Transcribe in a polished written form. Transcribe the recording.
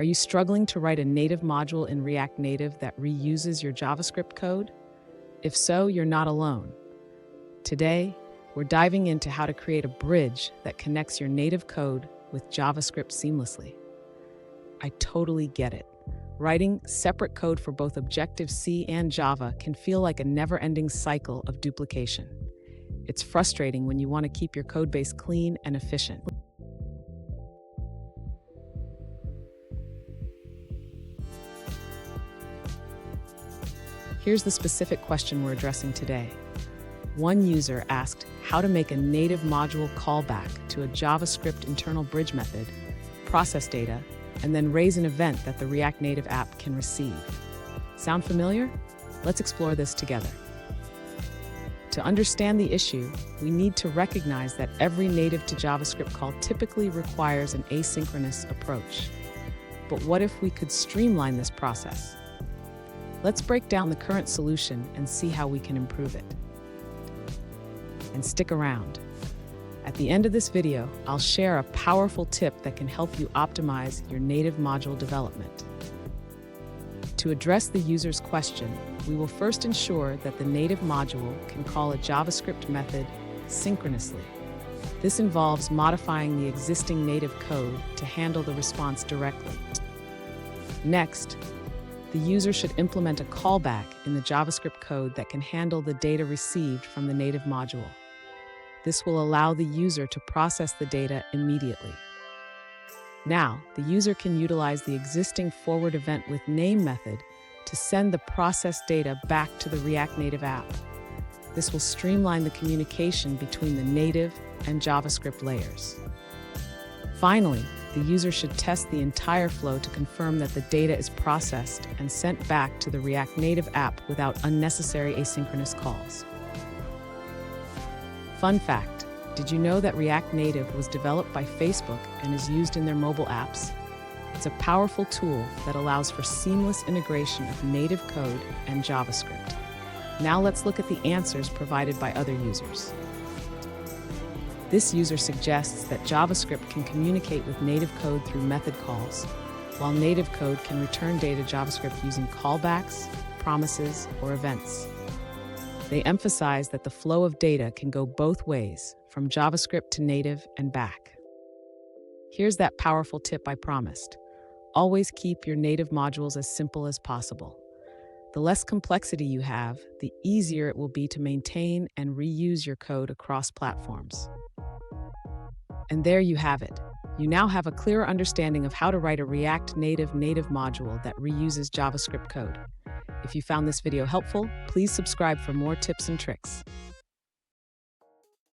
Are you struggling to write a native module in React Native that reuses your JavaScript code? If so, you're not alone. Today, we're diving into how to create a bridge that connects your native code with JavaScript seamlessly. I totally get it. Writing separate code for both Objective-C and Java can feel like a never-ending cycle of duplication. It's frustrating when you want to keep your codebase clean and efficient. Here's the specific question we're addressing today. One user asked how to make a native module callback to a JavaScript internal bridge method, process data, and then raise an event that the React Native app can receive. Sound familiar? Let's explore this together. To understand the issue, we need to recognize that every native to JavaScript call typically requires an asynchronous approach. But what if we could streamline this process? Let's break down the current solution and see how we can improve it. And stick around. At the end of this video, I'll share a powerful tip that can help you optimize your native module development. To address the user's question, we will first ensure that the native module can call a JavaScript method synchronously. This involves modifying the existing native code to handle the response directly. Next, the user should implement a callback in the JavaScript code that can handle the data received from the native module. This will allow the user to process the data immediately. Now, the user can utilize the existing forward event with name method to send the processed data back to the React Native app. This will streamline the communication between the native and JavaScript layers. Finally, the user should test the entire flow to confirm that the data is processed and sent back to the React Native app without unnecessary asynchronous calls. Fun fact, did you know that React Native was developed by Facebook and is used in their mobile apps? It's a powerful tool that allows for seamless integration of native code and JavaScript. Now let's look at the answers provided by other users. This user suggests that JavaScript can communicate with native code through method calls, while native code can return data to JavaScript using callbacks, promises, or events. They emphasize that the flow of data can go both ways, from JavaScript to native and back. Here's that powerful tip I promised. Always keep your native modules as simple as possible. The less complexity you have, the easier it will be to maintain and reuse your code across platforms. And there you have it. You now have a clearer understanding of how to write a React Native module that reuses JavaScript code. If you found this video helpful, please subscribe for more tips and tricks.